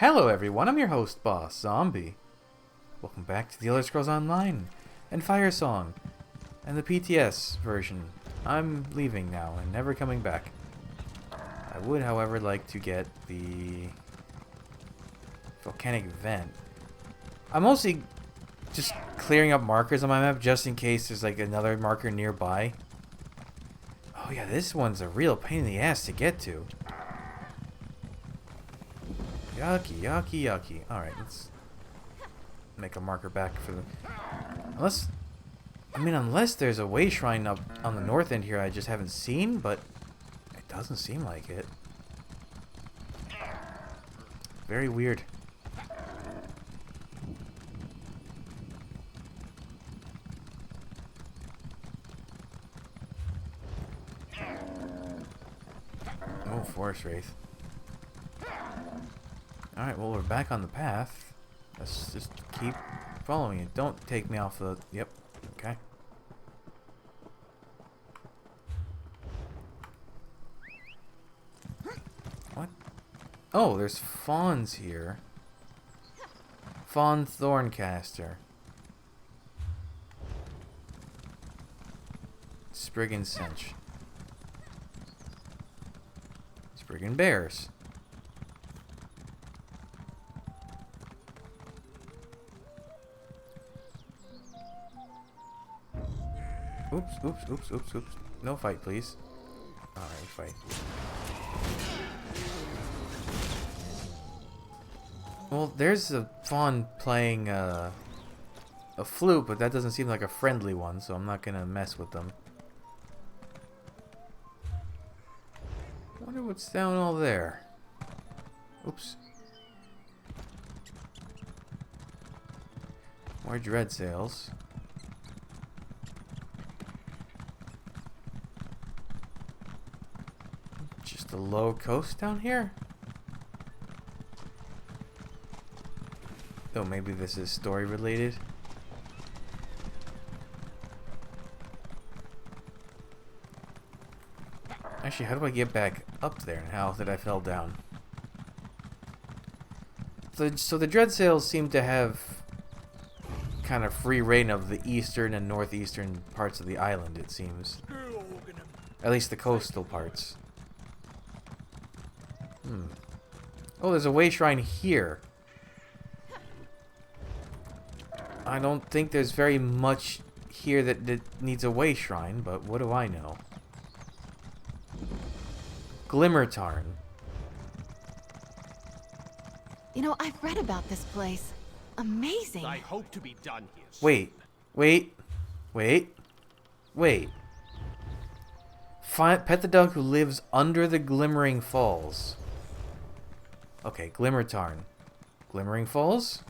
Hello everyone, I'm your host, Boss Zombie. Welcome back to the Elder Scrolls Online and Firesong and the PTS version. I'm leaving now and never coming back. I would, however, like to get the volcanic vent. I'm mostly just clearing up markers on my map just in case there's like another marker nearby. Oh yeah, this one's a real pain in the ass to get to. Yucky, yucky, yucky. Alright, let's make a marker back for the... Unless there's a way shrine up on the north end here I just haven't seen, but it doesn't seem like it. Very weird. Oh, Forest Wraith. Alright, well, we're back on the path. Let's just keep following it. Don't take me off the... Yep. Okay. What? Oh, there's fawns here. Fawn Thorncaster. Spriggan Cinch. Spriggan Bears. Oops, oops, oops, oops, oops. No fight, please. Alright, fight. Well, there's a fawn playing a flute, but that doesn't seem like a friendly one, so I'm not gonna mess with them. I wonder what's down all there. Oops. More dread sails. Just a low coast down here? Oh, maybe this is story related. Actually, how do I get back up there now that I fell down? So the dread sails seem to have kind of free reign of the eastern and northeastern parts of the island, it seems. At least the coastal parts. Oh, there's a way shrine here. I don't think there's very much here that needs a way shrine, but what do I know? Glimmertarn. You know, I've read about this place. Amazing. I hope to be done here soon. Wait. Pet the dog who lives under the Glimmering Falls. Okay, Glimmertarn. Glimmering Falls?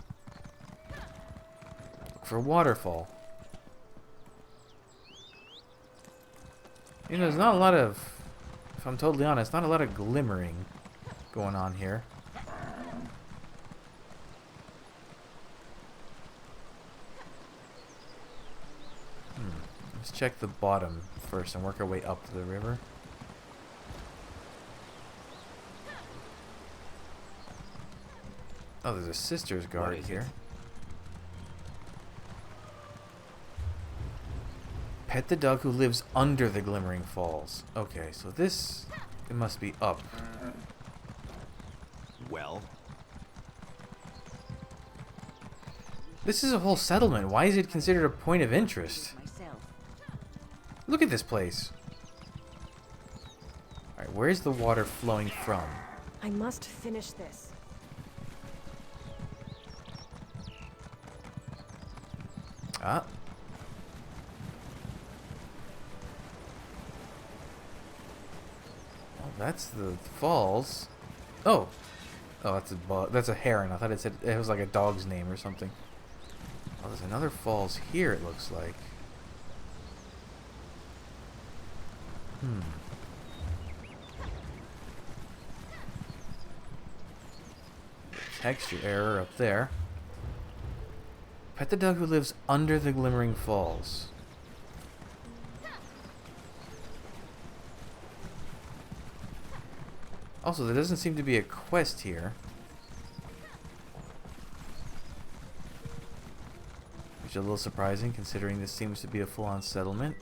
Look for waterfall. You know, there's not a lot of... If I'm totally honest, not a lot of glimmering going on here. Let's check the bottom first and work our way up to the river. Oh, there's a Sister's Guard here. Pet the dog who lives under the Glimmering Falls. Okay, so this... It must be up. Well, This is a whole settlement. Why is it considered a point of interest? Look at this place. Alright, where's the water flowing from? I must finish this. Ah. Oh, that's the falls. Oh. Oh, that's a heron. I thought it was like a dog's name or something. Oh, there's another falls here, it looks like. Texture error up there. Pet the dog who lives under the Glimmering Falls. Also, there doesn't seem to be a quest here. which is a little surprising considering this seems to be a full-on settlement.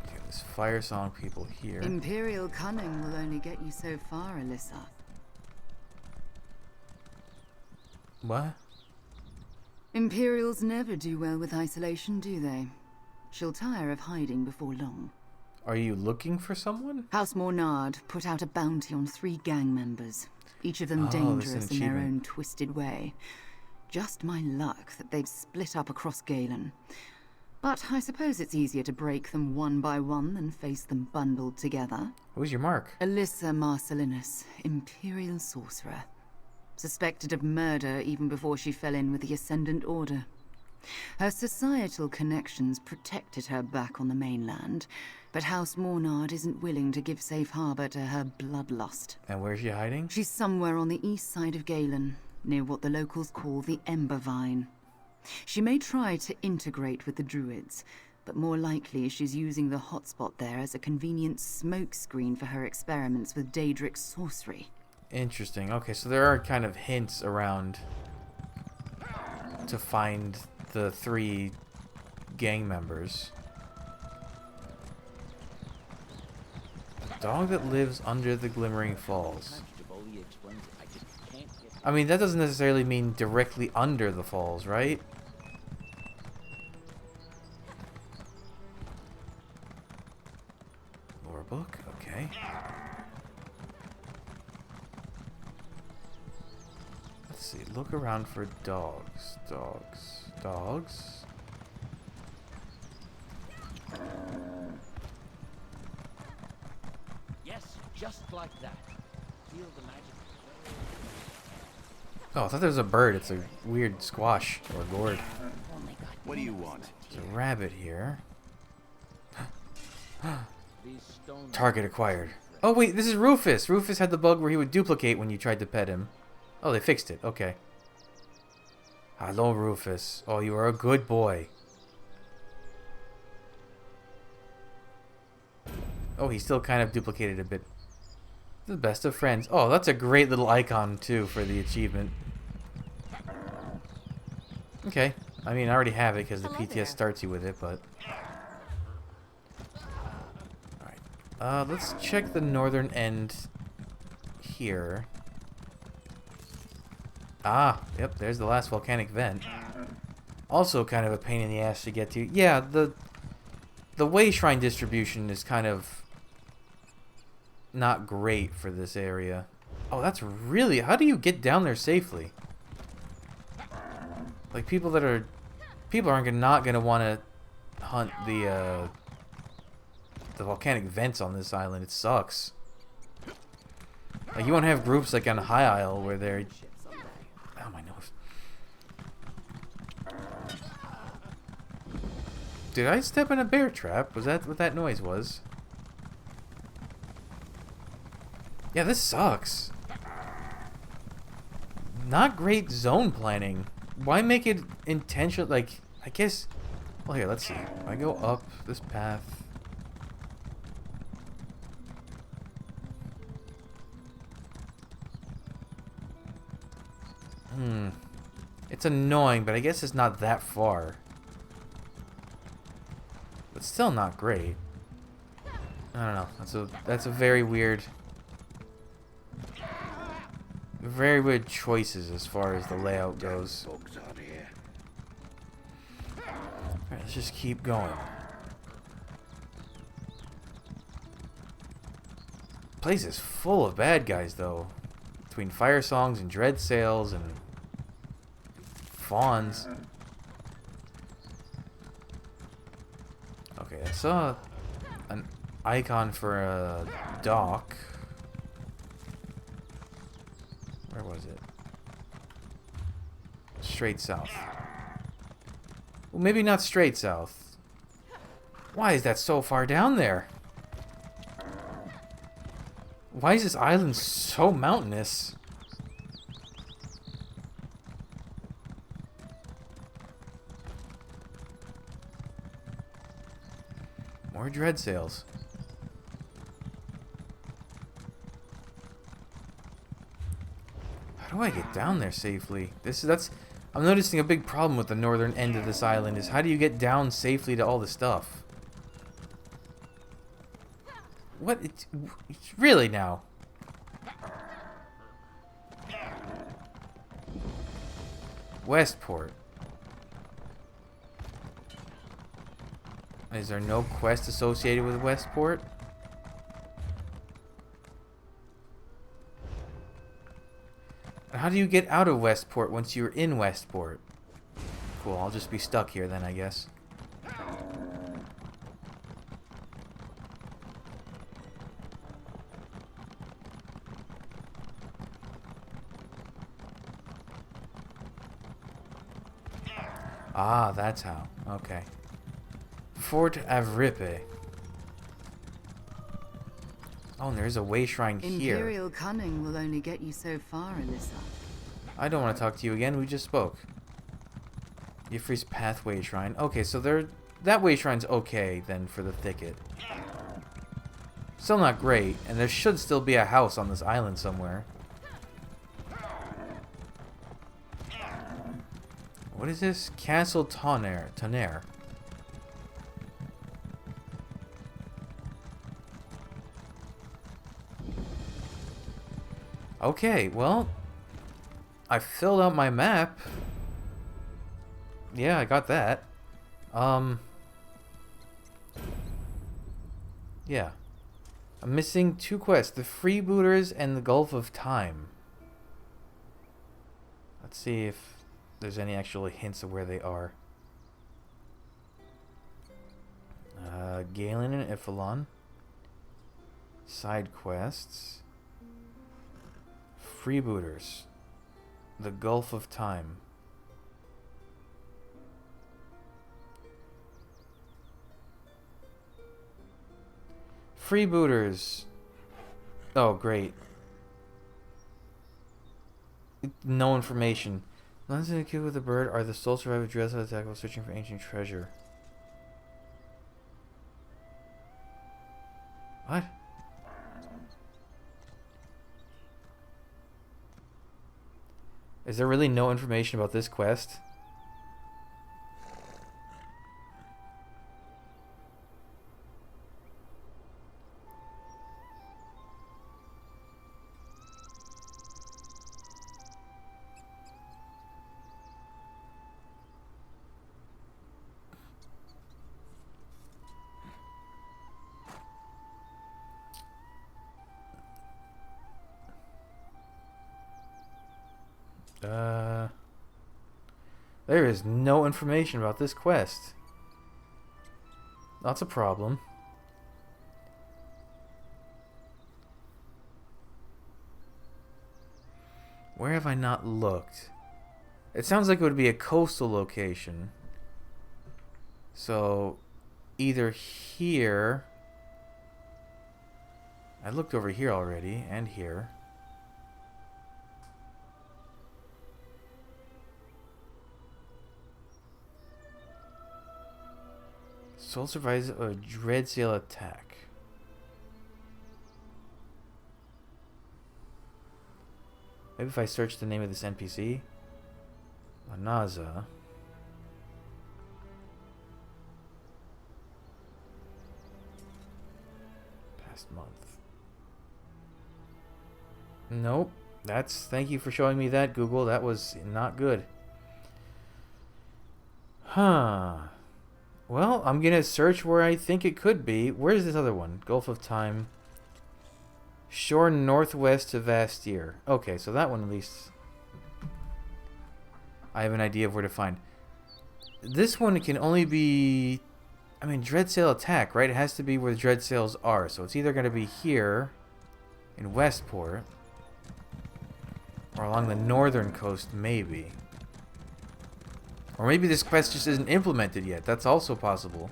Okay, there's Firesong people here. Imperial cunning will only get you so far, Alyssa. What? Imperials never do well with isolation, do they? She'll tire of hiding before long. Are you looking for someone? House Mornard put out a bounty on 3 gang members, each of them Oh, that's an dangerous in their achievement. own twisted way. Just my luck that they've split up across Galen. But I suppose it's easier to break them one by one than face them bundled together. Who's your mark? Alyssa Marcellinus, Imperial Sorcerer. Suspected of murder even before she fell in with the Ascendant Order. Her societal connections protected her back on the mainland, but House Mornard isn't willing to give safe harbor to her bloodlust. And where's she hiding? She's somewhere on the east side of Galen, near what the locals call the Ember Vine. She may try to integrate with the Druids, but more likely she's using the hotspot there as a convenient smokescreen for her experiments with Daedric sorcery. Interesting. Okay, so there are kind of hints around to find the 3 gang members. A dog that lives under the Glimmering Falls. I mean, that doesn't necessarily mean directly under the falls, right? Lore book, okay. Let's see, look around for dogs. Dogs. Yes, just like that. Feel the magic. Oh, I thought there was a bird. It's a weird squash or gourd. What do you want? There's a rabbit here. These stones. Target acquired. Oh wait, this is Rufus. Rufus had the bug where he would duplicate when you tried to pet him. Oh, they fixed it. Okay. Hello, Rufus. Oh, you are a good boy. Oh, he still kind of duplicated a bit. The best of friends. Oh, that's a great little icon, too, for the achievement. Okay. I mean, I already have it because the Hello PTS there. starts you with it, but... Alright. Let's check the northern end here. Ah, yep, there's the last volcanic vent. Also kind of a pain in the ass to get to. Yeah, the way shrine distribution is kind of not great for this area. Oh, that's really... How do you get down there safely? Like, people aren't not going to want to hunt the volcanic vents on this island. It sucks. Like, you won't have groups like on High Isle where they're... Oh, my nose. Did I step in a bear trap? Was that what that noise was? Yeah, this sucks. Not great zone planning. Why make it intentional? Like, I guess... Well, here, let's see. If I go up this path... It's annoying, but I guess it's not that far. But still not great. I don't know. That's a very weird... Very weird choices as far as the layout goes. Bugs out here. Alright, let's just keep going. Place is full of bad guys, though. Between Firesongs and Dread Sails and Fawns. Okay, I saw an icon for a dock. Where was it? Straight south. Well, maybe not straight south. Why is that so far down there? Why is this island so mountainous? More dread sails. How do I get down there safely? I'm noticing a big problem with the northern end of this island is how do you get down safely to all the stuff? What? It's really now? Westport. Is there no quest associated with Westport? And how do you get out of Westport once you're in Westport? Cool, I'll just be stuck here then, I guess. Ah, that's how. Okay. Fort Avripe. Oh, and there's a way shrine here. Imperial cunning will only get you so far, Alyssa. I don't want to talk to you again. We just spoke. Yffrie's Pathway Shrine. Okay, so that way shrine's okay then for the thicket. Still not great, and there should still be a house on this island somewhere. What is this? Castle Tonnerre. Okay, well, I filled out my map. Yeah, I got that. Yeah. I'm missing 2 quests, the Freebooters and the Gulf of Time. Let's see if there's any actual hints of where they are. Galen and Ipholon. Side quests. Freebooters. The Gulf of Time. Freebooters. Oh, great. No information. Lands in a cube with a bird are the sole survivor dressed attack while searching for ancient treasure. What? Is there really no information about this quest? There is no information about this quest. That's a problem. Where have I not looked? It sounds like it would be a coastal location. So, either here... I looked over here already, and here. Soul survives a dread sail attack. Maybe if I search the name of this NPC. Lanaza. Past month. Nope. Thank you for showing me that, Google. That was not good. Huh. Well, I'm gonna search where I think it could be. Where's this other one? Gulf of Time. Shore northwest to Vastir. Okay, so that one at least I have an idea of where to find. This one can only be... I mean, Dreadsail Attack, right? It has to be where the Dreadsails are. So it's either going to be here in Westport or along the northern coast, maybe. Or maybe this quest just isn't implemented yet. That's also possible.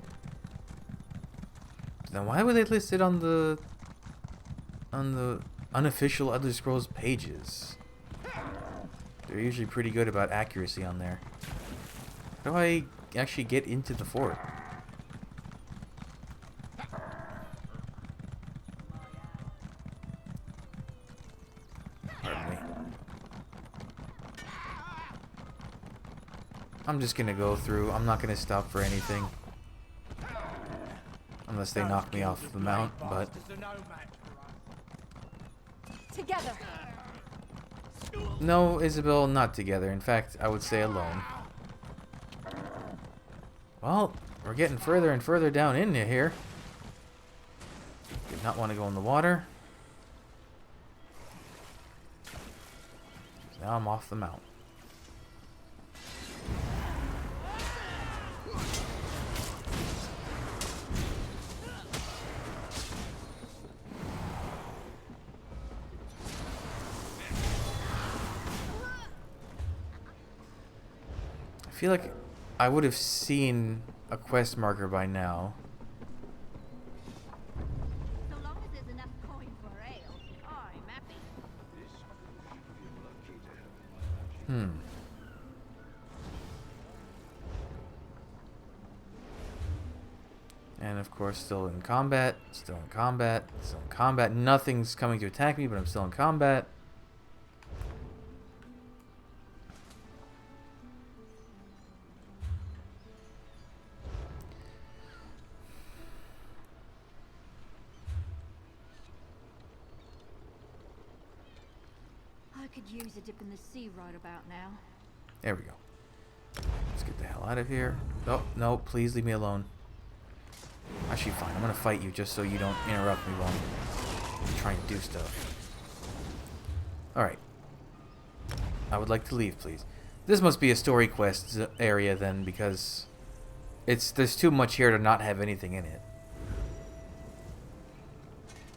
Then why would they list it on the unofficial Elder Scrolls pages? They're usually pretty good about accuracy on there. How do I actually get into the fort? Pardon me. I'm just gonna go through. I'm not gonna stop for anything. Unless they knock me off the mount, but... Together. No, Isabel, not together. In fact, I would say alone. Well, we're getting further and further down into here. Did not want to go in the water. Now I'm off the mount. I feel like I would have seen a quest marker by now. So long as there's enough coin for ale, I'm happy. And of course, still in combat, still in combat, still in combat. Nothing's coming to attack me, but I'm still in combat. I could use a dip in the sea right about now. There we go. Let's get the hell out of here. Oh, no, please leave me alone. Actually, fine. I'm gonna fight you just so you don't interrupt me while I'm trying to do stuff. Alright. I would like to leave, please. This must be a story quest area then, because there's too much here to not have anything in it.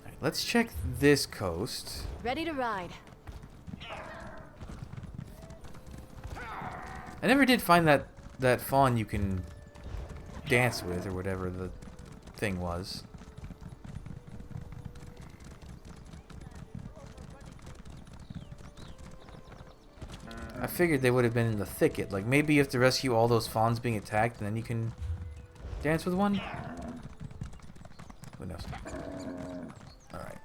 Alright, let's check this coast. Ready to ride. I never did find that fawn you can dance with, or whatever the thing was. I figured they would have been in the thicket. Like, maybe you have to rescue all those fawns being attacked, and then you can dance with one? Who knows? Alright.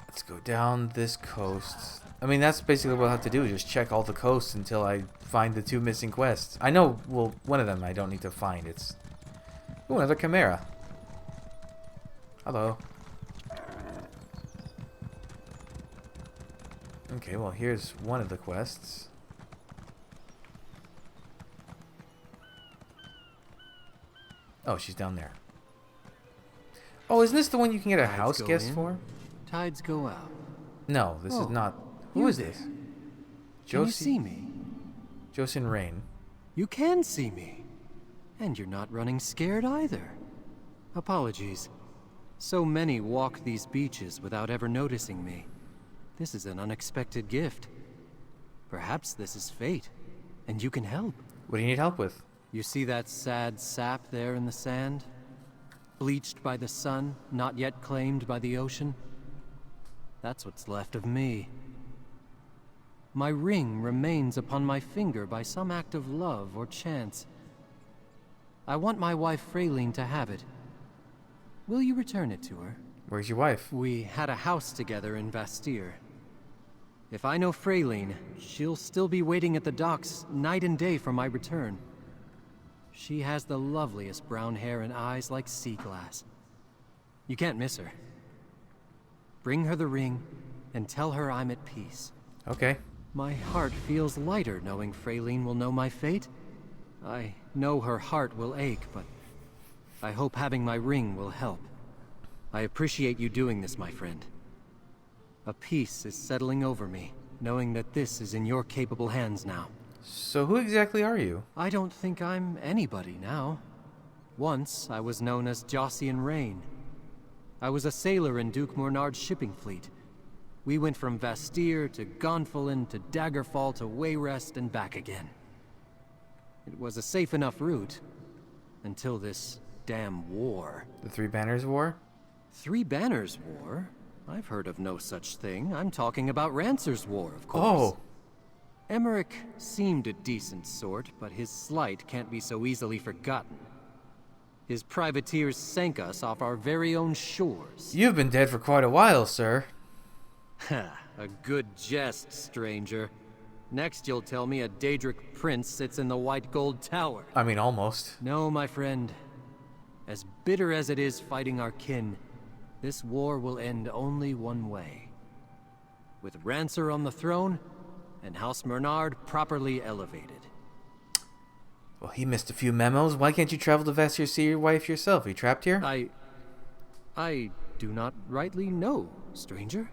Let's go down this coast. I mean, that's basically what I have to do, just check all the coasts until I find the 2 missing quests. I know, well, one of them I don't need to find. It's... Ooh, another chimera. Hello. Okay, well, here's one of the quests. Oh, she's down there. Oh, isn't this the one you can get a house guest for? Tides go out. No, this is not... Who you is this? there. Can you Josie... see me? Josin Rain. You can see me. And you're not running scared either. Apologies. So many walk these beaches without ever noticing me. This is an unexpected gift. Perhaps this is fate, and you can help. What do you need help with? You see that sad sap there in the sand? Bleached by the sun, not yet claimed by the ocean? That's what's left of me. My ring remains upon my finger by some act of love or chance. I want my wife Freyline to have it. Will you return it to her? Where's your wife? We had a house together in Vastir. If I know Freyline, she'll still be waiting at the docks night and day for my return. She has the loveliest brown hair and eyes like sea glass. You can't miss her. Bring her the ring and tell her I'm at peace. Okay. My heart feels lighter knowing Freyline will know my fate. I know her heart will ache, but I hope having my ring will help. I appreciate you doing this, my friend. A peace is settling over me, knowing that this is in your capable hands now. So who exactly are you? I don't think I'm anybody now. Once, I was known as Jossian Rain. I was a sailor in Duke Mornard's shipping fleet. We went from Vastir to Gonfalon to Daggerfall to Wayrest and back again. It was a safe enough route, until this damn war. The Three Banners War? Three Banners War? I've heard of no such thing. I'm talking about Rancer's War, of course. Oh! Emmerich seemed a decent sort, but his slight can't be so easily forgotten. His privateers sank us off our very own shores. You've been dead for quite a while, sir. Ha, a good jest, stranger. Next you'll tell me a Daedric prince sits in the White Gold Tower. I mean, almost. No, my friend. As bitter as it is fighting our kin, this war will end only one way. With Rancer on the throne, and House Bernard properly elevated. Well, he missed a few memos. Why can't you travel to Vestir see your wife yourself? Are you trapped here? I do not rightly know, stranger.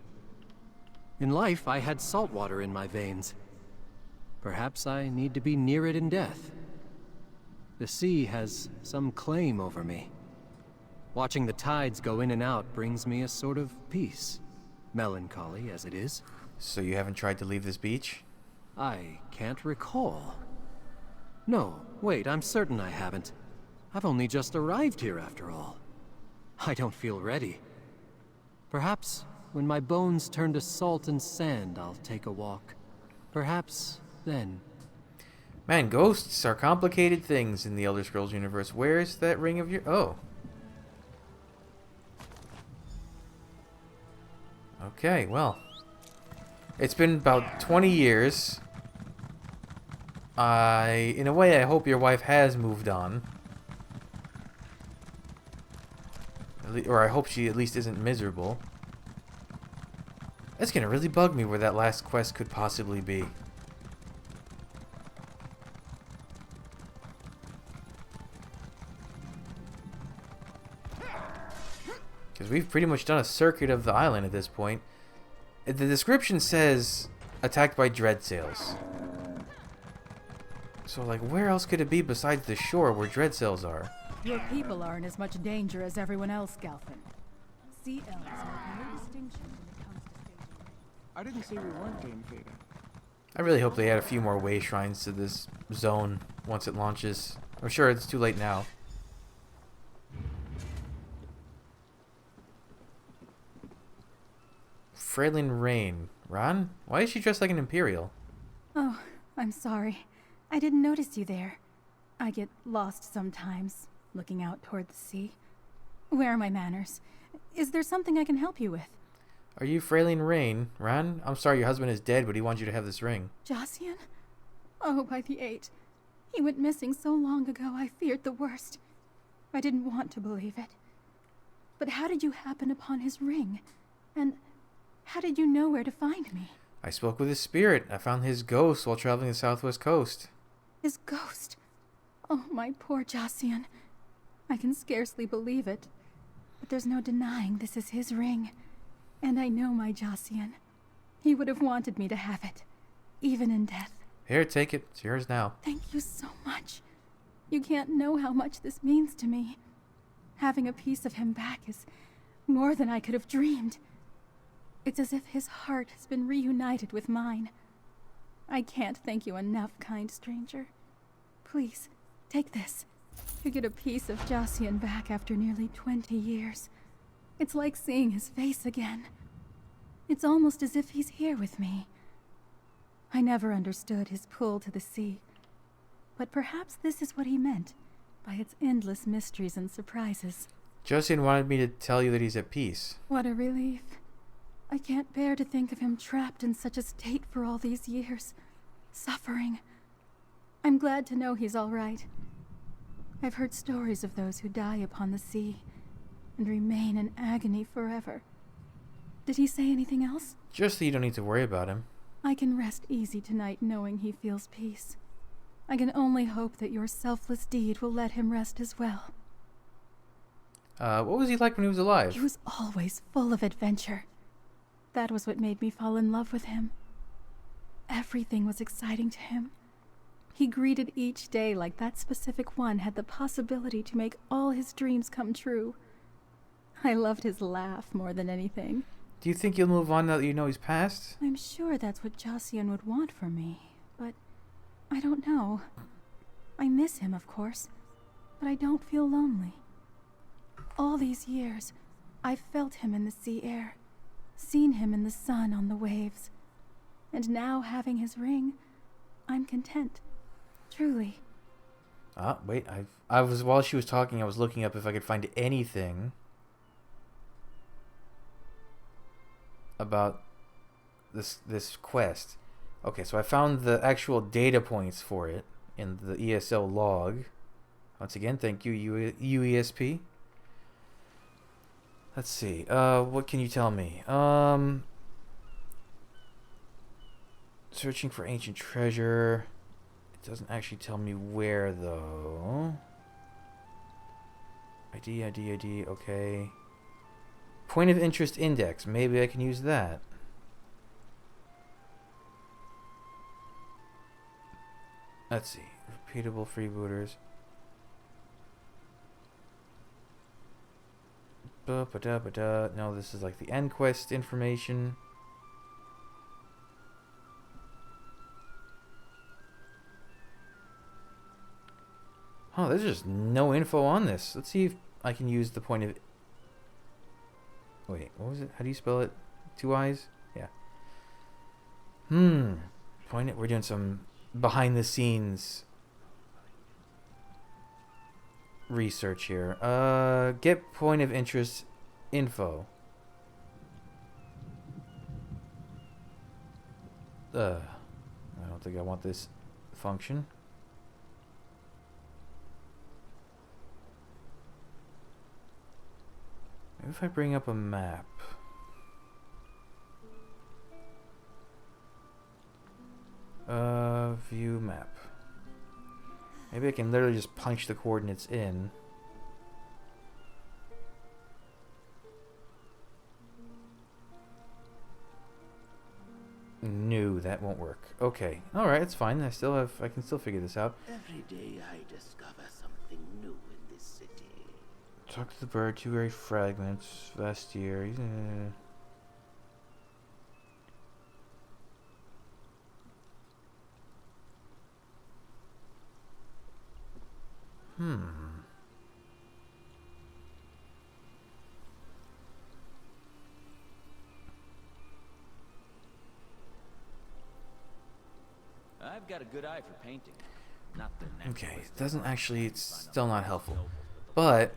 In life, I had salt water in my veins. Perhaps I need to be near it in death. The sea has some claim over me. Watching the tides go in and out brings me a sort of peace. Melancholy as it is. So you haven't tried to leave this beach? I can't recall. No, wait, I'm certain I haven't. I've only just arrived here after all. I don't feel ready. Perhaps when my bones turn to salt and sand, I'll take a walk. Perhaps then. Man, ghosts are complicated things in the Elder Scrolls universe. Where's that ring of your... Oh. Okay, well. It's been about 20 years. In a way, I hope your wife has moved on. Or I hope she at least isn't miserable. It's gonna really bug me where that last quest could possibly be. Because we've pretty much done a circuit of the island at this point. The description says attacked by dread sails. So, like, where else could it be besides the shore where dread sails are? Your people are in as much danger as everyone else, Galfin. Sea elves make no distinction when it comes to staging. I didn't say we weren't game fading. I really hope they add a few more way shrines to this zone once it launches. I'm sure it's too late now. Freylin Rain. Ron? Why is she dressed like an Imperial? Oh, I'm sorry. I didn't notice you there. I get lost sometimes, looking out toward the sea. Where are my manners? Is there something I can help you with? Are you Freylin Rain? Ron? I'm sorry your husband is dead, but he wants you to have this ring. Jossian? Oh, by the 8. He went missing so long ago, I feared the worst. I didn't want to believe it. But how did you happen upon his ring? And how did you know where to find me? I spoke with his spirit. I found his ghost while traveling the southwest coast. His ghost? Oh, my poor Jossian. I can scarcely believe it. But there's no denying this is his ring. And I know my Jossian. He would have wanted me to have it, even in death. Here, take it. It's yours now. Thank you so much. You can't know how much this means to me. Having a piece of him back is more than I could have dreamed. It's as if his heart has been reunited with mine. I can't thank you enough, kind stranger. Please, take this. You get a piece of Jossian back after nearly 20 years. It's like seeing his face again. It's almost as if he's here with me. I never understood his pull to the sea. But perhaps this is what he meant by its endless mysteries and surprises. Jossian wanted me to tell you that he's at peace. What a relief. I can't bear to think of him trapped in such a state for all these years. Suffering. I'm glad to know he's all right. I've heard stories of those who die upon the sea and remain in agony forever. Did he say anything else? Just that you don't need to worry about him. I can rest easy tonight knowing he feels peace. I can only hope that your selfless deed will let him rest as well. What was he like when he was alive? He was always full of adventure. That was what made me fall in love with him. Everything was exciting to him. He greeted each day like that specific one had the possibility to make all his dreams come true. I loved his laugh more than anything. Do you think you'll move on now that you know he's passed? I'm sure that's what Jossian would want for me, but I don't know. I miss him, of course, but I don't feel lonely. All these years, I've felt him in the sea air, seen him in the sun on the waves, and now having his ring, I'm content. Truly. Wait, I was while she was talking, I was looking up if I could find anything about this quest. Okay, so I found the actual data points for it in the ESO log. Once again, thank you, UESP. Let's see. What can you tell me? Searching for ancient treasure. It doesn't actually tell me where, though. ID, okay. Point of interest index. Maybe I can use that. Let's see. Repeatable freebooters. No, this is like the end quest information. Oh, there's just no info on this. Let's see if I can use the point of... Wait, what was it? How do you spell it? 2 eyes? Yeah. Point it. We're doing some behind the scenes research here. Get point of interest info. I don't think I want this function. Maybe if I bring up a map. View map. Maybe I can literally just punch the coordinates in. No, that won't work. Okay. Alright, it's fine. I can still figure this out. Every day I discover something new in this city. Talk to the bird, 2 very fragments, vestiaire. I've got a good eye for painting. Not the Okay, it doesn't actually, it's still not helpful. But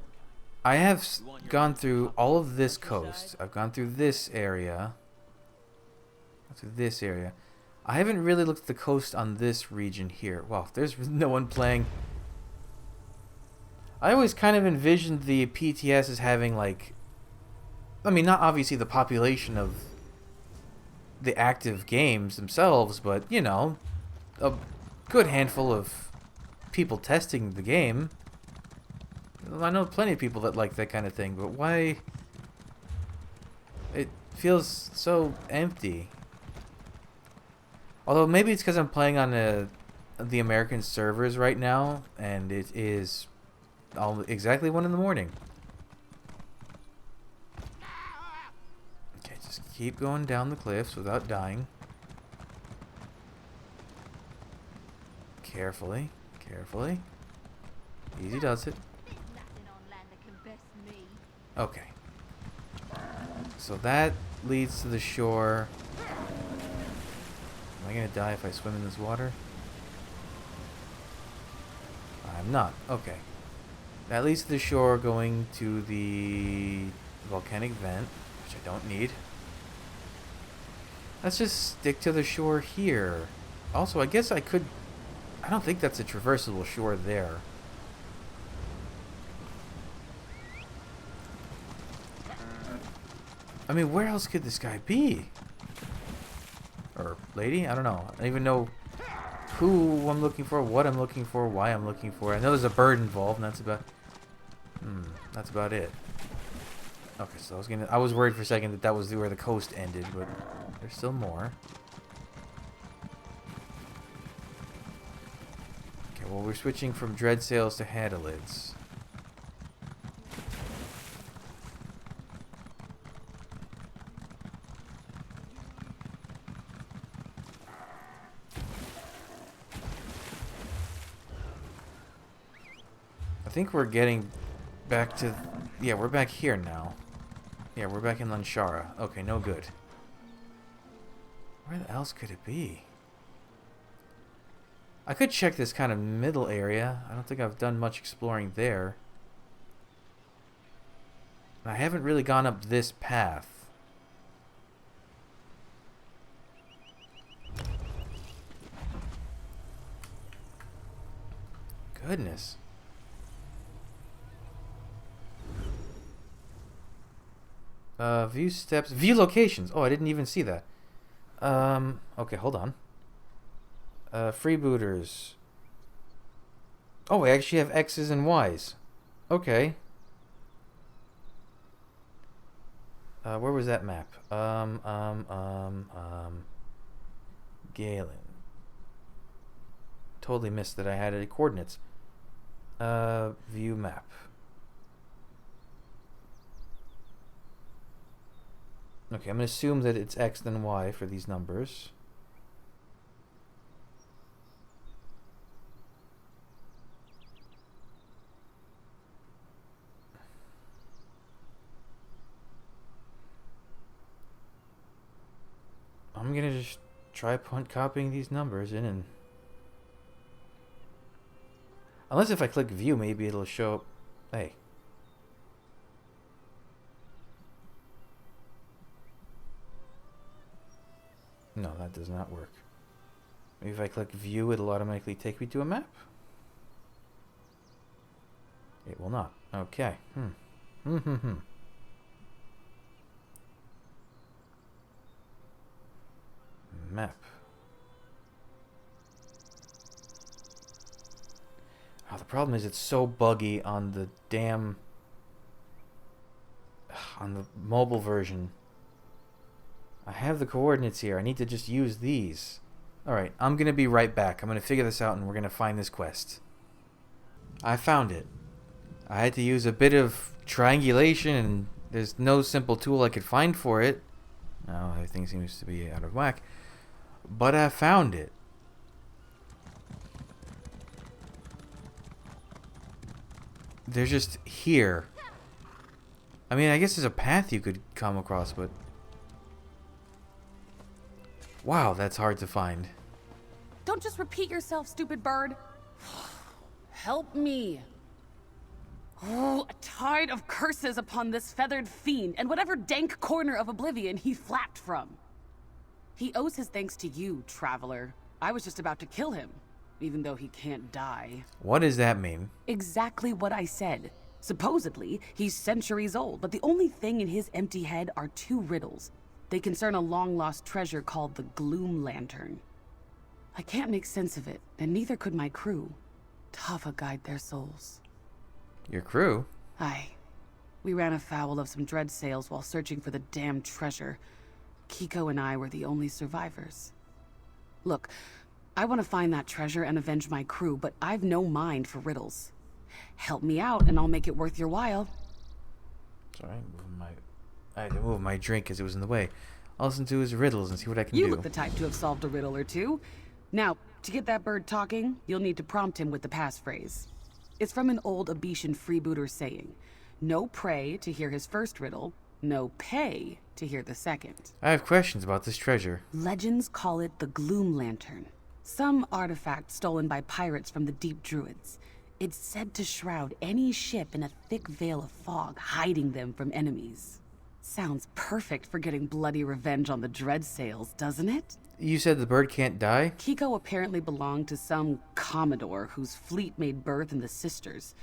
I have gone through all of this coast. I've gone through this area. I haven't really looked at the coast on this region here. Wow, there's no one playing. I always kind of envisioned the PTS as having, like... I mean, not obviously the population of the active games themselves, but, you know, a good handful of people testing the game. I know plenty of people that like that kind of thing, but why... It feels so empty. Although maybe it's because I'm playing on the American servers right now, and it is exactly 1 in the morning. Okay, just keep going down the cliffs without dying. Carefully, carefully. Easy does it. Okay. So that leads to the shore. Am I gonna die if I swim in this water? I'm not. Okay. That leads to the shore going to the volcanic vent, which I don't need. Let's just stick to the shore here. Also, I guess I could... I don't think that's a traversable shore there. I mean, where else could this guy be? Or lady? I don't know. I don't even know who I'm looking for, what I'm looking for, why I'm looking for. I know there's a bird involved, and that's about it. Okay, so I was worried for a second that was where the coast ended, but there's still more. Okay, well, we're switching from dread sails to handelids. I think we're getting back to... Yeah, we're back here now. Yeah, we're back in Lanshara. Okay, no good. Where else could it be? I could check this kind of middle area. I don't think I've done much exploring there. I haven't really gone up this path. Goodness. View steps. View locations. Oh, I didn't even see that. Okay, hold on. Freebooters. Oh, we actually have X's and Y's. Okay. Where was that map? Galen. Totally missed that I had any coordinates. View map. Okay, I'm going to assume that it's X then Y for these numbers. I'm going to just try copying these numbers in and... Unless if I click view, maybe it'll show up... Hey. No, that does not work. Maybe if I click view, it'll automatically take me to a map? It will not. Okay. Map. Oh, the problem is it's so buggy on the damn... on the mobile version. I have the coordinates here. I need to just use these. Alright, I'm going to be right back. I'm going to figure this out and we're going to find this quest. I found it. I had to use a bit of triangulation and there's no simple tool I could find for it. Now everything seems to be out of whack. But I found it. They're just here. I mean, I guess there's a path you could come across, but... Wow, that's hard to find. Don't just repeat yourself, stupid bird. Help me. Oh, a tide of curses upon this feathered fiend and whatever dank corner of oblivion he flapped from. He owes his thanks to you, traveler. I was just about to kill him, even though he can't die. What does that mean? Exactly what I said. Supposedly, he's centuries old, but the only thing in his empty head are two riddles. They concern a long-lost treasure called the Gloom Lantern. I can't make sense of it, and neither could my crew. Tava guide their souls. Your crew? Aye. We ran afoul of some dread sails while searching for the damn treasure. Kiko and I were the only survivors. Look, I want to find that treasure and avenge my crew, but I've no mind for riddles. Help me out, and I'll make it worth your while. Sorry, I had to move my drink because it was in the way. I'll listen to his riddles and see what I can do. You look the type to have solved a riddle or two. Now, to get that bird talking, you'll need to prompt him with the passphrase. It's from an old Abitian freebooter saying, no pray to hear his first riddle, no pay to hear the second. I have questions about this treasure. Legends call it the Gloom Lantern, some artifact stolen by pirates from the Deep Druids. It's said to shroud any ship in a thick veil of fog, hiding them from enemies. Sounds perfect for getting bloody revenge on the dread sails, doesn't it? You said the bird can't die? Kiko apparently belonged to some commodore whose fleet made birth in the Sisters.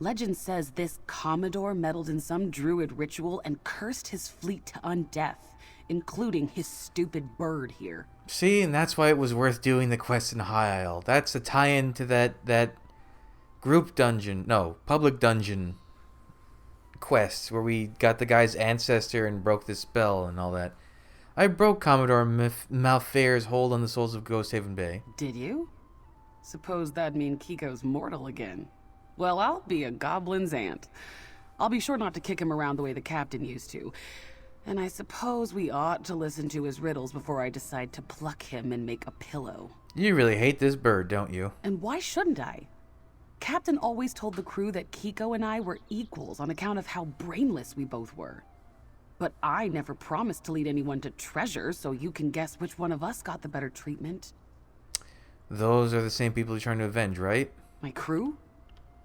Legend says this commodore meddled in some druid ritual and cursed his fleet to undeath, including his stupid bird here. See, and that's why it was worth doing the quest in High Isle. That's a tie-in to that group dungeon, no, public dungeon quest where we got the guy's ancestor and broke the spell and all that. I broke Commodore Malfair's hold on the souls of Ghost Haven Bay. Did you? Suppose that'd mean Kiko's mortal again. Well, I'll be a goblin's aunt. I'll be sure not to kick him around the way the captain used to. And I suppose we ought to listen to his riddles before I decide to pluck him and make a pillow. You really hate this bird, don't you? And why shouldn't I? Captain always told the crew that Kiko and I were equals on account of how brainless we both were. But I never promised to lead anyone to treasure, so you can guess which one of us got the better treatment. Those are the same people you're trying to avenge, right? My crew?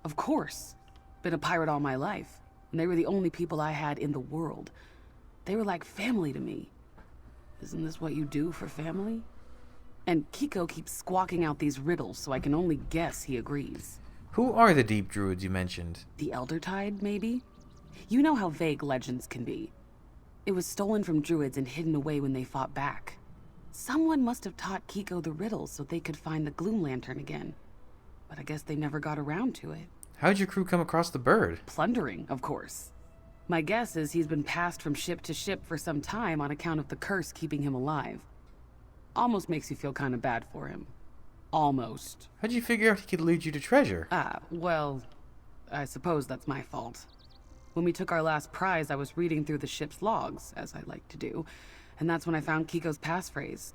Of course. Been a pirate all my life, and they were the only people I had in the world. They were like family to me. Isn't this what you do for family? And Kiko keeps squawking out these riddles, so I can only guess he agrees. Who are the deep druids you mentioned? The Elder Tide, maybe? You know how vague legends can be. It was stolen from druids and hidden away when they fought back. Someone must have taught Kiko the riddles so they could find the Gloom Lantern again. But I guess they never got around to it. How'd your crew come across the bird? Plundering, of course. My guess is he's been passed from ship to ship for some time on account of the curse keeping him alive. Almost makes you feel kind of bad for him. Almost. How'd you figure out he could lead you to treasure? Well, I suppose that's my fault. When we took our last prize, I was reading through the ship's logs, as I like to do, and that's when I found Kiko's passphrase.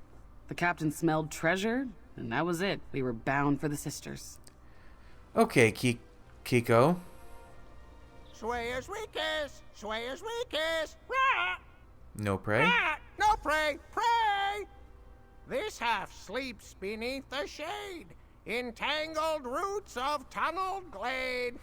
The captain smelled treasure, and that was it. We were bound for the sisters. Okay, Kiko. Swayers we kiss, swayers we kiss. Rah! No prey? Rah! No prey, pray! This half sleeps beneath the shade, entangled roots of tunneled glade.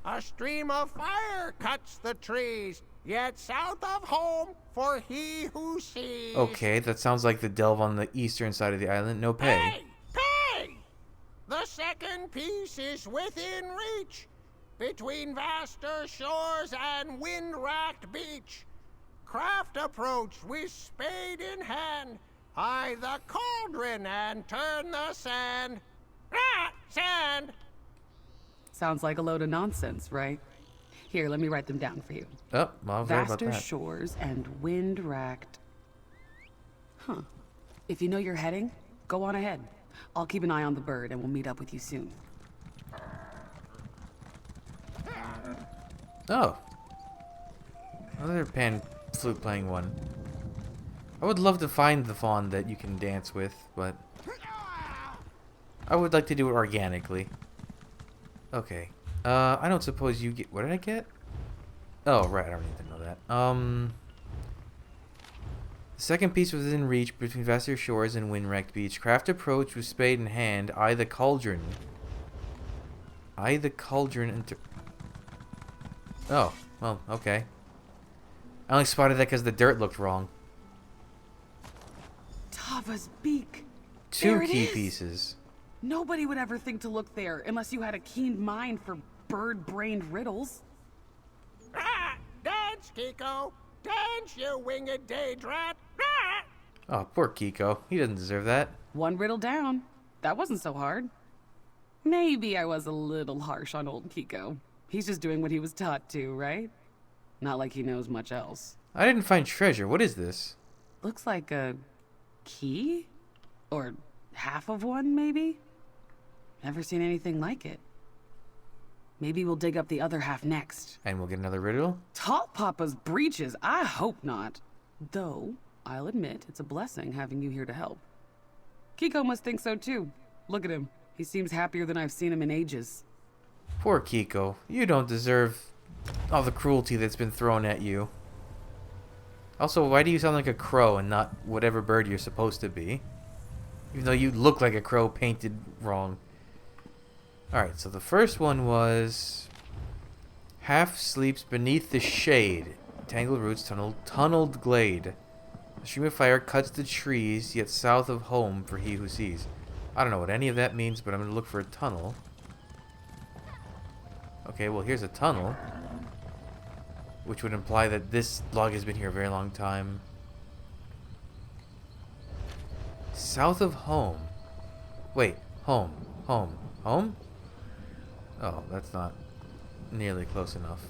A stream of fire cuts the trees, yet south of home for he who sees. Okay, that sounds like the delve on the eastern side of the island. No pay. Pay! Pay! The second piece is within reach, between vaster shores and wind-racked beach. Craft approach with spade in hand, eye the cauldron and turn the sand. Ah, sand! Sounds like a load of nonsense, right? Here, let me write them down for you. Oh, well, I was right about Vaster that. shores and wind-racked. Huh. If you know you're heading, go on ahead. I'll keep an eye on the bird and we'll meet up with you soon. Oh. Another pan flute playing one. I would love to find the fawn that you can dance with, but I would like to do it organically. Okay. I don't suppose you get... What did I get? Oh, right. I don't need to know that. The second piece was in reach between vaster shores and wind-wrecked beach. Craft approach with spade in hand. Eye the cauldron. Eye the cauldron and... Oh, well, okay. I only spotted that because the dirt looked wrong. Tava's beak. Two There it key is. pieces. Nobody would ever think to look there unless you had a keen mind for bird-brained riddles. Ah, dance, Kiko! Dance, you winged daedrat! Ah! Oh, poor Kiko. He doesn't deserve that. One riddle down. That wasn't so hard. Maybe I was a little harsh on old Kiko. He's just doing what he was taught to, right? Not like he knows much else. I didn't find treasure. What is this? Looks like a key? Or half of one, maybe? Never seen anything like it. Maybe we'll dig up the other half next. And we'll get another riddle? Tall Papa's breeches? I hope not. Though, I'll admit, it's a blessing having you here to help. Kiko must think so too. Look at him. He seems happier than I've seen him in ages. Poor Kiko. You don't deserve all the cruelty that's been thrown at you. Also, why do you sound like a crow and not whatever bird you're supposed to be? Even though you look like a crow painted wrong. Alright, so the first one was... Half sleeps beneath the shade. Tangled roots, tunneled glade. A stream of fire cuts the trees, yet south of home for he who sees. I don't know what any of that means, but I'm going to look for a tunnel. Okay, well here's a tunnel. Which would imply that this log has been here a very long time. South of home. Wait, home. Home? Oh, that's not nearly close enough.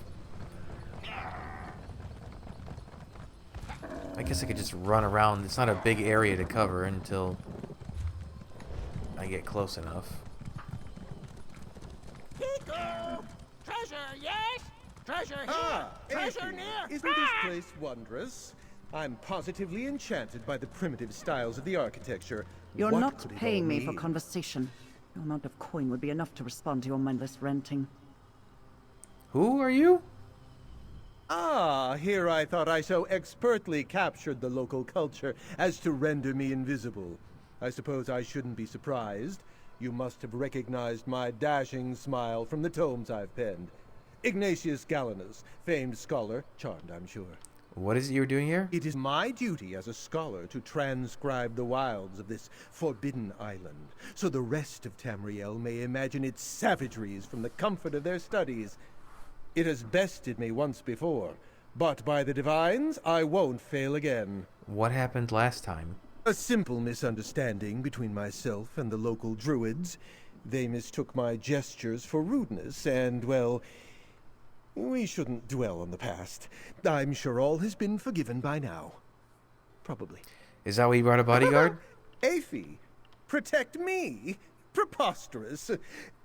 I guess I could just run around. It's not a big area to cover until I get close enough. Kiko! Treasure, yes? Treasure here! Ah, Treasure Effie, near! Isn't this place wondrous? I'm positively enchanted by the primitive styles of the architecture. You're What not could it paying all me for mean? conversation. No amount of coin would be enough to respond to your mindless ranting. Who are you? Ah, here I thought I so expertly captured the local culture as to render me invisible. I suppose I shouldn't be surprised. You must have recognized my dashing smile from the tomes I've penned. Ignatius Galenus, famed scholar, charmed, I'm sure. What is it you were doing here? It is my duty as a scholar to transcribe the wilds of this forbidden island, so the rest of Tamriel may imagine its savageries from the comfort of their studies. It has bested me once before, but by the divines, I won't fail again. What happened last time? A simple misunderstanding between myself and the local druids. They mistook my gestures for rudeness, and, well, we shouldn't dwell on the past. I'm sure all has been forgiven by now. Probably. Is that why you brought a bodyguard? Aphie? Protect me? Preposterous.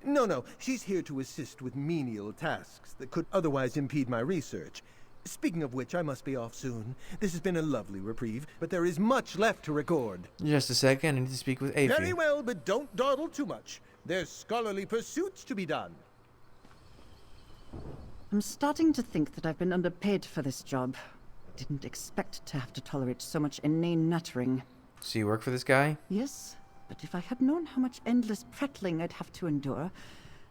No, she's here to assist with menial tasks that could otherwise impede my research. Speaking of which, I must be off soon. This has been a lovely reprieve, but there is much left to record. Just a second, I need to speak with Aphie. Very well, but don't dawdle too much. There's scholarly pursuits to be done. I'm starting to think that I've been underpaid for this job. Didn't expect to have to tolerate so much inane nattering. So you work for this guy? Yes, but if I had known how much endless prattling I'd have to endure,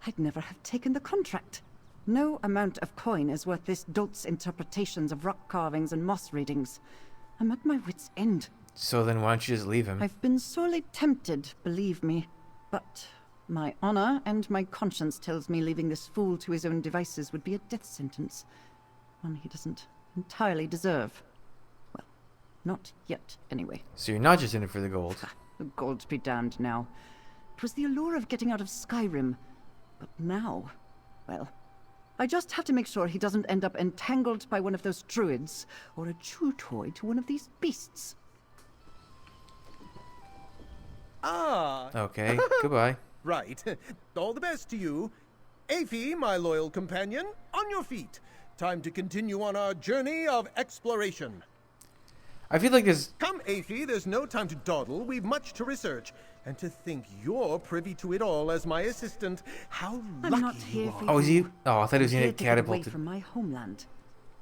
I'd never have taken the contract. No amount of coin is worth this dolt's interpretations of rock carvings and moss readings. I'm at my wit's end. So then why don't you just leave him? I've been sorely tempted, believe me, but my honor and my conscience tells me leaving this fool to his own devices would be a death sentence. One he doesn't entirely deserve. Well, not yet, anyway. So you're not just in it for the gold. The gold be damned now. It was the allure of getting out of Skyrim. But now, well, I just have to make sure he doesn't end up entangled by one of those druids, or a chew toy to one of these beasts. Ah. Okay, goodbye. Right. All the best to you. Aphie, my loyal companion, on your feet. Time to continue on our journey of exploration. I feel like there's... Come, Aphie, there's no time to dawdle. We've much to research. And to think you're privy to it all as my assistant. How lucky I'm not here you for are. Oh, is he? Oh, I thought he was I'm going here to to get away catapult. from my homeland.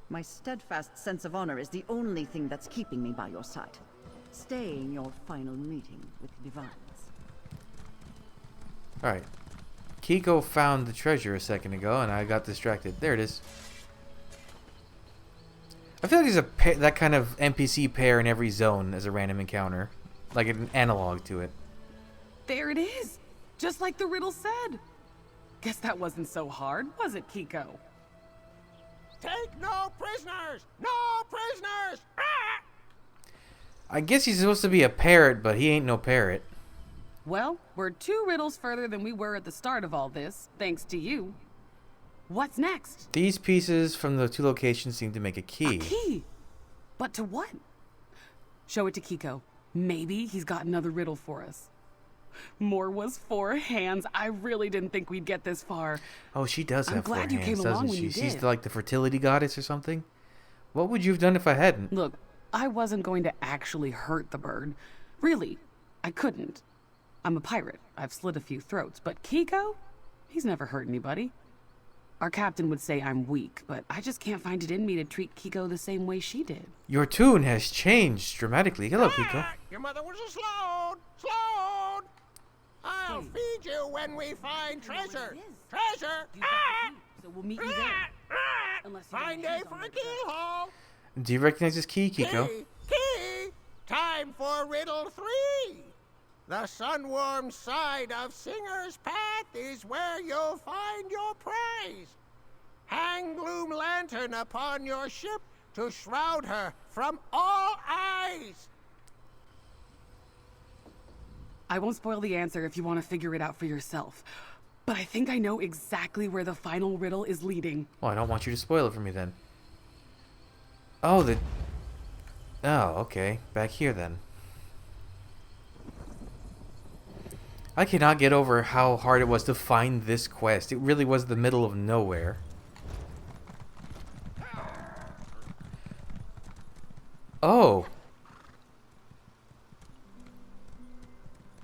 My steadfast sense of honor is the only thing that's keeping me by your side. Staying your final meeting with the divines. Alright. Kiko found the treasure a second ago, and I got distracted. There it is. I feel like there's a that kind of NPC pair in every zone as a random encounter. Like an analog to it. There it is! Just like the riddle said. Guess that wasn't so hard, was it, Kiko? Take no prisoners! No prisoners! Ah! I guess he's supposed to be a parrot, but he ain't no parrot. Well, we're 2 riddles further than we were at the start of all this, thanks to you. What's next? These pieces from the 2 locations seem to make a key. A key? But to what? Show it to Kiko. Maybe he's got another riddle for us. More was 4 hands. I really didn't think we'd get this far. Oh, she does have 4 hands, I'm glad you came along doesn't when she? you She's did. like the fertility goddess or something. What would you have done if I hadn't? Look, I wasn't going to actually hurt the bird. Really, I couldn't. I'm a pirate. I've slit a few throats. But Kiko? He's never hurt anybody. Our captain would say I'm weak, but I just can't find it in me to treat Kiko the same way she did. Your tune has changed dramatically. Hello, Kiko. Your mother was a sloan! Sloan! I'll feed you when we find treasure! Treasure! Ah! So we'll meet you there. Unless you Fine day for a keyhole! Do you recognize this key, Kiko? Key! Time for riddle 3! The sun-warmed side of Singer's Path is where you'll find your prize. Hang gloom lantern upon your ship to shroud her from all eyes. I won't spoil the answer if you want to figure it out for yourself. But I think I know exactly where the final riddle is leading. Well, I don't want you to spoil it for me then. Oh, okay. Back here then. I cannot get over how hard it was to find this quest. It really was the middle of nowhere. Oh.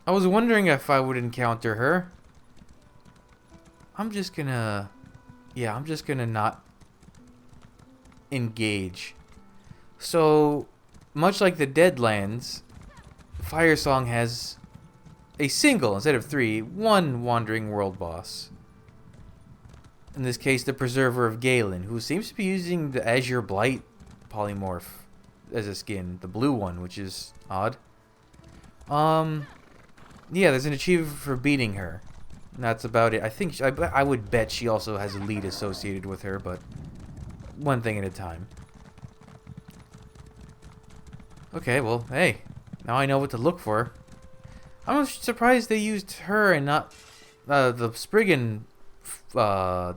I was wondering if I would encounter her. I'm just gonna not engage. So, much like the Deadlands, Firesong has a single, instead of 3, 1 Wandering World boss. In this case, the Preserver of Galen, who seems to be using the Azure Blight polymorph as a skin. The blue one, which is odd. Yeah, there's an achievement for beating her. And that's about it. I think I would bet she also has a lead associated with her, but one thing at a time. Okay, well, hey, now I know what to look for. I'm surprised they used her and not the Spriggan, a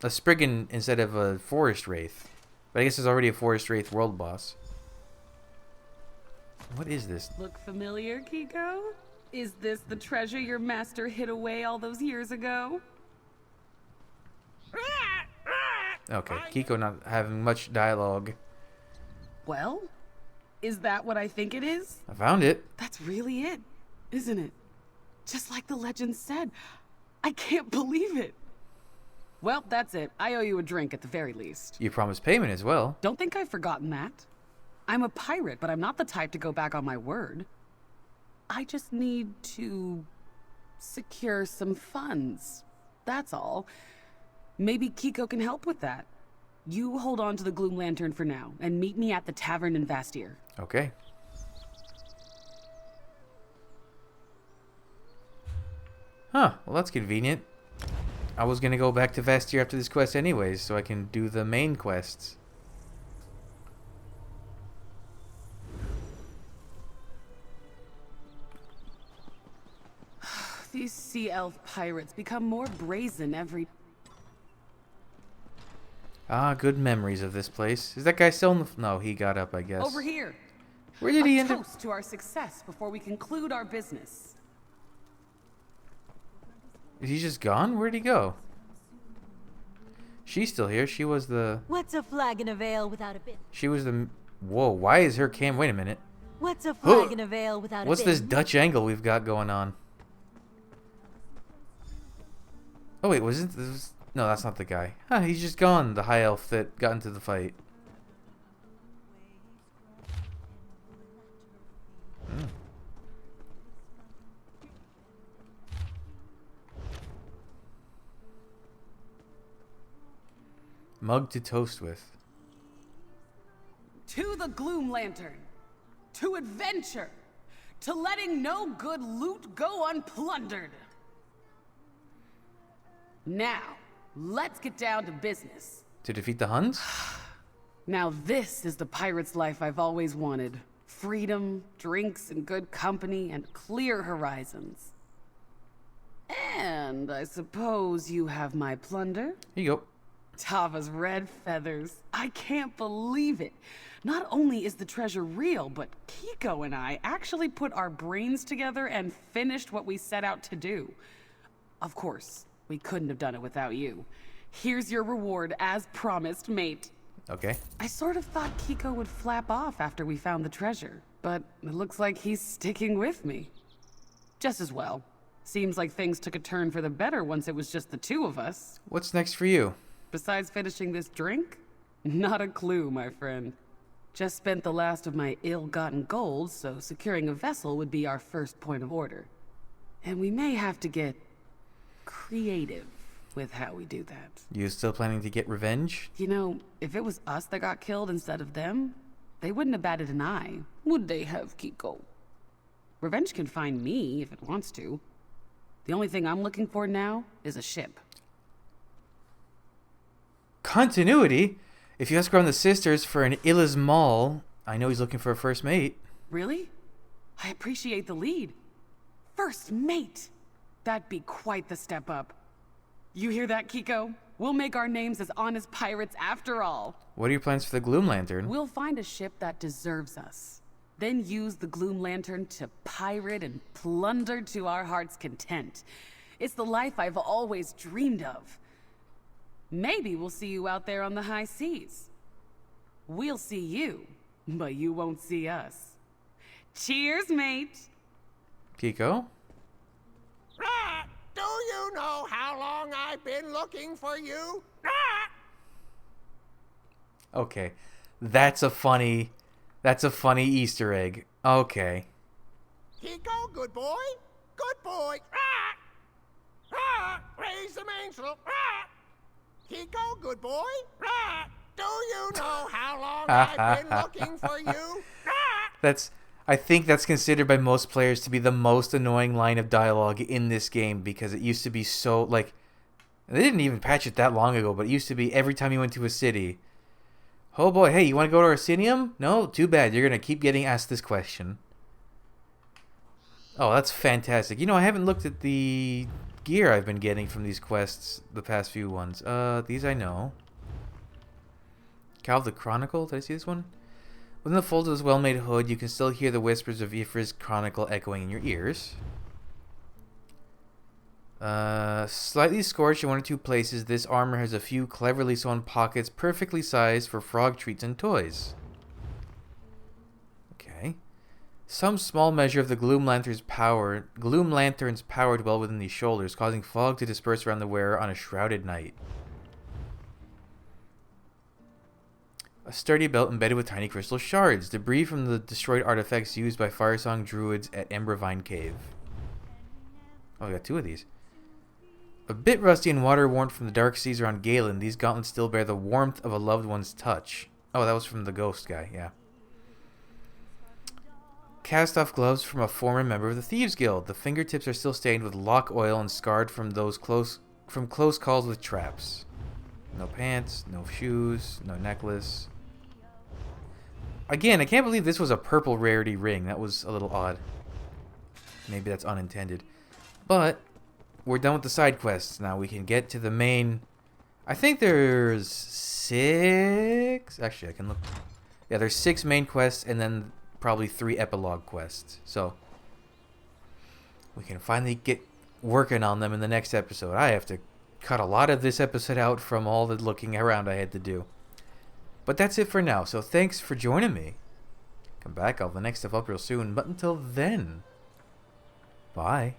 Spriggan instead of a Forest Wraith. But I guess there's already a Forest Wraith world boss. What is this? Look familiar, Kiko? Is this the treasure your master hid away all those years ago? Okay, Kiko not having much dialogue. Well, is that what I think it is? I found it. That's really it, isn't it? Just like the legend said. I can't believe it. Well, that's it. I owe you a drink at the very least. You promised payment as well. Don't think I've forgotten that. I'm a pirate, but I'm not the type to go back on my word. I just need to secure some funds. That's all. Maybe Kiko can help with that. You hold on to the Gloom Lantern for now, and meet me at the tavern in Vastir. Okay. Huh, well that's convenient. I was gonna go back to Vastir after this quest anyways, so I can do the main quests. These sea elf pirates become more brazen every... Ah, good memories of this place. Is that guy still in the... No, he got up, I guess. Over here. Where did he end up? A toast to our success before we conclude our business. Is he just gone? Where'd he go? She's still here. She was the... What's a flag in a veil without a bit? She was the... Whoa, why is her cam... Wait a minute. What's a flag in a veil without a bit? What's this Dutch angle we've got going on? Oh wait, wasn't this... No, that's not the guy. Huh, he's just gone, the high elf that got into the fight. Hmm. Mug to toast with. To the Gloom Lantern. To adventure. To letting no good loot go unplundered. Now, let's get down to business. To defeat the Huns? Now this is the pirate's life I've always wanted. Freedom, drinks, and good company, and clear horizons. And I suppose you have my plunder? Here you go. Tava's red feathers. I can't believe it. Not only is the treasure real, but Kiko and I actually put our brains together and finished what we set out to do. Of course, we couldn't have done it without you. Here's your reward, as promised, mate. Okay. I sort of thought Kiko would flap off after we found the treasure, but it looks like he's sticking with me. Just as well. Seems like things took a turn for the better once it was just the two of us. What's next for you? Besides finishing this drink? Not a clue, my friend. Just spent the last of my ill-gotten gold, so securing a vessel would be our first point of order. And we may have to get creative with how we do that. You still planning to get revenge? You know, if it was us that got killed instead of them, they wouldn't have batted an eye, would they have, Kiko? Revenge can find me if it wants to. The only thing I'm looking for now is a ship. Continuity? If you ask around the sisters for an Illiz Maul, I know he's looking for a first mate. Really? I appreciate the lead. First mate! That'd be quite the step up. You hear that, Kiko? We'll make our names as honest pirates after all. What are your plans for the Gloom Lantern? We'll find a ship that deserves us. Then use the Gloom Lantern to pirate and plunder to our heart's content. It's the life I've always dreamed of. Maybe we'll see you out there on the high seas. We'll see you, but you won't see us. Cheers, mate! Kiko? Do you know how long I've been looking for you? Okay. That's a funny Easter egg. Okay. Kiko, good boy. Good boy. Raise the mainsail. Kiko, good boy. Do you know how long I've been looking for you? I think that's considered by most players to be the most annoying line of dialogue in this game, because it used to be so, like, they didn't even patch it that long ago, but it used to be every time you went to a city, oh boy, hey, you want to go to Arsenium? No? Too bad, you're going to keep getting asked this question. Oh, that's fantastic. You know, I haven't looked at the gear I've been getting from these quests, the past few ones. These I know. Cal of the Chronicle, did I see this one? Within the folds of this well-made hood, you can still hear the whispers of Ithra's Chronicle echoing in your ears. Slightly scorched in one or two places, this armor has a few cleverly sewn pockets perfectly sized for frog treats and toys. Okay. Some small measure of the Gloom Lantern's power dwell within these shoulders, causing fog to disperse around the wearer on a shrouded night. A sturdy belt embedded with tiny crystal shards, debris from the destroyed artifacts used by Firesong druids at Embervine Cave. Oh, we got two of these. A bit rusty and water-worn from the dark seas around Galen, these gauntlets still bear the warmth of a loved one's touch. Oh, that was from the ghost guy, yeah. Cast-off gloves from a former member of the Thieves Guild. The fingertips are still stained with lock oil and scarred from close calls with traps. No pants, no shoes, no necklace. Again, I can't believe this was a purple rarity ring. That was a little odd. Maybe that's unintended. But we're done with the side quests. Now we can get to the main. I think there's 6. Actually, I can look. Yeah, there's 6 main quests and then probably 3 epilogue quests. So we can finally get working on them in the next episode. I have to cut a lot of this episode out from all the looking around I had to do. But that's it for now. So thanks for joining me. Come back. I'll have the next stuff up real soon. But until then, bye.